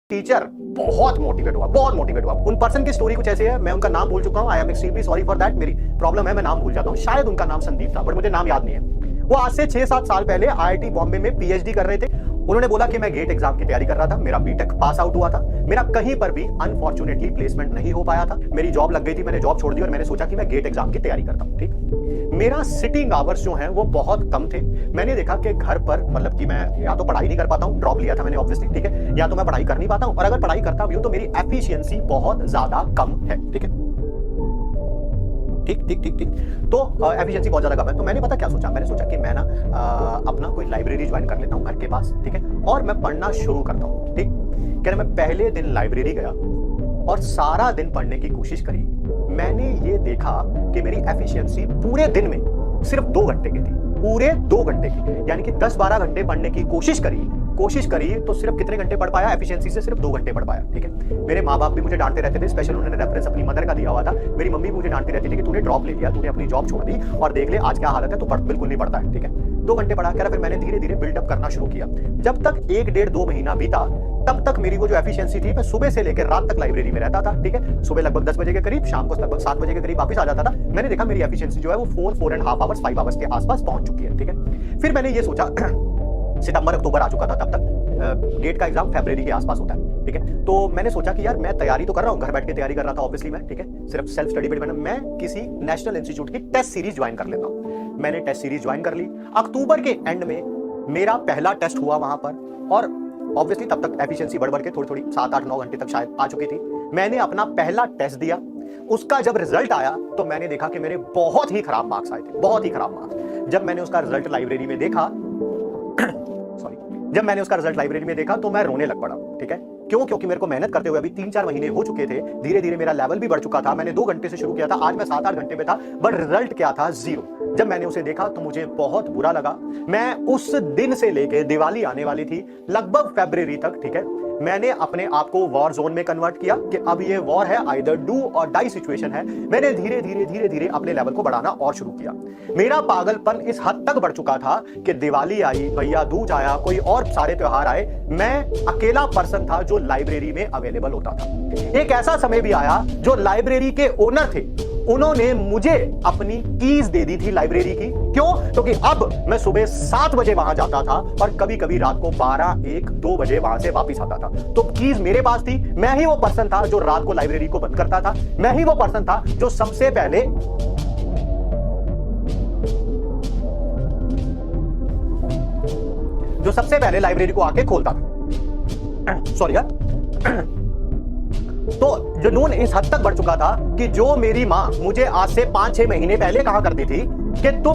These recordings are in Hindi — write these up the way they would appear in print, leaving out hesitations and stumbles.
टीचर बहुत मोटिवेट हुआ। उन पर्सन की स्टोरी कुछ ऐसी है, मैं उनका नाम भूल चुका हूं। I am extremely sorry for that. मेरी प्रॉब्लम है, मैं नाम भूल जाता हूं। शायद उनका नाम संदीप था, बट मुझे नाम याद नहीं है। वो आज से 6-7 साल पहले आईआईटी बॉम्बे में पीएचडी कर रहे थे। उन्होंने बोला कि मैं गेट एग्जाम की तैयारी कर रहा था, मेरा बीटेक पास आउट हुआ था, मेरा कहीं पर भी अनफॉर्चुनेटली प्लेसमेंट नहीं हो पाया था, मेरी जॉब लग गई थी, मैंने जॉब छोड़ दी और मैंने सोचा कि मैं गेट एग्जाम की तैयारी करता हूं। ठीक, मेरा सिटिंग आवर्स जो हैं वो बहुत कम थे। मैंने देखा कि घर पर मतलब कि मैं या तो पढ़ाई नहीं कर पाता हूं, ड्रॉप लिया था मैंने ऑब्वियसली, ठीक है, या तो मैं पढ़ाई कर नहीं पाता हूं, और अगर पढ़ाई करता भी हूं तो मेरी एफिशिएंसी बहुत ज्यादा कम है। ठीक है, ठीक ठीक ठीक ठीक तो एफिशिएंसी बहुत ज्यादा कम है। तो मैंने पता क्या सोचा, मैंने सोचा कि मैं ना अपना कोई लाइब्रेरी ज्वाइन कर लेता हूं घर के पास, ठीक है, और मैं पढ़ना शुरू करता हूं। ठीक, क्या मैं पहले दिन लाइब्रेरी गया और सारा दिन पढ़ने की कोशिश करी। मैंने ये देखा कि मेरी एफिशिएंसी पूरे दिन में सिर्फ 2 घंटे की थी, पूरे 2 घंटे की, यानी कि 10-12 घंटे पढ़ने की कोशिश करी तो सिर्फ कितने घंटे पढ़ पाया, एफिशिएंसी से सिर्फ 2 घंटे पढ़ पाया। ठीक है, मेरे माँ बाप भी मुझे डांटते रहते थे, स्पेशल उन्होंने रेफरेंस अपनी मदर का दिया हुआ था। मेरी मम्मी मुझे डांटती रहती थी कि तूने ड्रॉप ले लिया, तूने अपनी जॉब छोड़ दी और देख ले आज क्या हालत है, तू बिल्कुल नहीं पढ़ता है। ठीक है, 2 घंटे पढ़ा कर फिर मैंने धीरे धीरे बिल्डअप करना शुरू किया। जब तक 1-1.5-2 महीना बीता, तब तक मेरी वो जो एफिशिएंसी थी, मैं सुबह से लेकर रात तक लाइब्रेरी में रहता था। ठीक है, सुबह लगभग 10 बजे के करीब, शाम को लगभग 7 बजे के करीब वापस आ जाता था। मैंने देखा मेरी एफिशिएंसी जो है वो 4.5 आवर्स 5 आवर्स के आसपास पहुंच चुकी है। ठीक है, फिर मैंने ये सोचा सितंबर अक्टूबर आ चुका था तब तक, गेट का एग्जाम फरवरी के आसपास होता है। ठीक है, तो मैंने सोचा कि यार मैं तैयारी तो कर रहा हूं, घर बैठ के तैयारी कर रहा था ऑब्वियसली मैं, ठीक है, सिर्फ सेल्फ स्टडी पे डिपेंड, मैं किसी नेशनल इंस्टीट्यूट की टेस्ट सीरीज ज्वाइन कर लेता हूं। मैंने टेस्ट सीरीज ज्वाइन कर ली। अक्टूबर के एंड में मेरा पहला टेस्ट हुआ वहां पर, और ऑब्वियसली तब तक एफिशिएंसी बढ़ के थोड़ी 7-8-9 घंटे तक शायद आ चुकी थी। मैंने अपना पहला टेस्ट दिया, उसका जब रिजल्ट आया तो मैंने देखा कि मेरे बहुत ही खराब मार्क्स आए थे, बहुत ही खराब मार्क्स। जब मैंने उसका रिजल्ट लाइब्रेरी में देखा तो मैं रोने लग पड़ा। ठीक है, क्यों? क्योंकि मेरे को मेहनत करते हुए अभी 3-4 महीने हो चुके थे, धीरे धीरे मेरा लेवल भी बढ़ चुका था। मैंने 2 घंटे से शुरू किया था, आज मैं 7-8 घंटे में था, बट रिजल्ट क्या था? 0। जब मैंने उसे देखा तो मुझे बहुत बुरा लगा। मैं उस दिन से लेके दिवाली आने वाली थी लगभग फरवरी तक, ठीक है, मैंने अपने आप को वॉर जोन में कन्वर्ट किया कि अब ये वॉर है, आइदर डू और डाई सिचुएशन है। मैंने धीरे धीरे अपने लेवल को बढ़ाना और शुरू किया। मेरा पागलपन इस हद तक बढ़ चुका था कि दिवाली आई, भैया दूज आया, कोई और सारे त्योहार आए, मैं अकेला पर्सन था जो लाइब्रेरी में अवेलेबल होता था। एक ऐसा समय भी आया जो लाइब्रेरी के ओनर थे, उन्होंने मुझे अपनी कीज दे दी थी लाइब्रेरी की। क्यों? क्योंकि अब मैं सुबह 7 बजे वहां जाता था और कभी कभी रात को 12-1-2 बजे वहां से वापस आता था। तो कीज मेरे पास थी। मैं ही वो पर्सन था जो रात को लाइब्रेरी को बंद करता था। मैं ही वो पर्सन था जो सबसे पहले लाइब्रेरी को आके खोलता था। सॉरी यार। तो जुनून इस हद तक बढ़ चुका था कि जो मेरी मां मुझे आज से 5-6 महीने पहले कहा करती थी कि तुम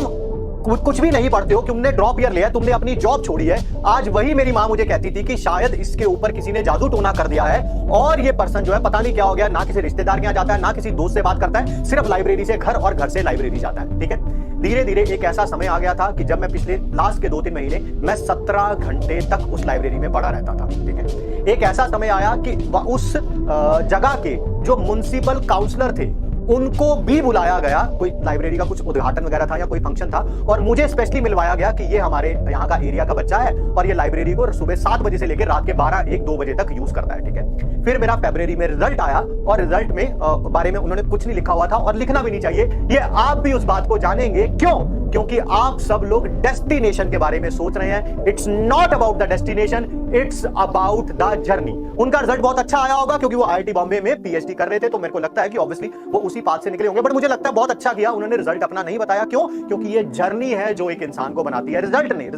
कुछ भी नहीं पढ़ते हो, तुमने ड्रॉप ईयर लिया, तुमने अपनी जॉब छोड़ी है, आज वही मेरी मां मुझे कहती थी कि शायद इसके ऊपर किसी ने जादू टोना कर दिया है और ये पर्सन जो है पता नहीं क्या हो गया, ना किसी रिश्तेदार के यहाँ जाता है, ना किसी दोस्त से बात करता है, सिर्फ लाइब्रेरी से घर और घर से लाइब्रेरी जाता है। ठीक है, धीरे धीरे एक ऐसा समय आ गया था कि जब मैं पिछले लास्ट के 2-3 महीने मैं 17 घंटे तक उस लाइब्रेरी में पढ़ा रहता था। ठीक है, एक ऐसा समय आया कि उस जगह के जो म्युनिसिपल काउंसलर थे उनको भी बुलाया गया, कोई लाइब्रेरी का कुछ उद्घाटन वगैरह था या कोई फंक्शन था, और मुझे स्पेशली मिलवाया गया कि ये हमारे यहाँ का एरिया का बच्चा है और ये लाइब्रेरी को सुबह 7 बजे से लेकर रात के 12-1-2 बजे तक यूज करता है। ठीक है, फिर मेरा फरवरी में रिजल्ट आया और रिजल्ट में बारे में उन्होंने कुछ नहीं लिखा हुआ था और लिखना भी नहीं चाहिए। ये आप भी उस बात को जानेंगे। क्यों? क्योंकि आप सब लोग डेस्टिनेशन के बारे में सोच रहे हैं। It's not about the destination, it's about the journey. उनका रिजल्ट बहुत अच्छा आया होगा क्योंकि वो आईआईटी बॉम्बे में पीएचडी कर रहे थे, तो मेरे को लगता है कि ऑब्वियसली वो उसी पाथ से निकले होंगे, बट मुझे लगता है बहुत अच्छा किया उन्होंने रिजल्ट अपना नहीं बताया। क्यों? क्योंकि ये जर्नी है जो एक इंसान को बनाती है, रिजल्ट नहीं।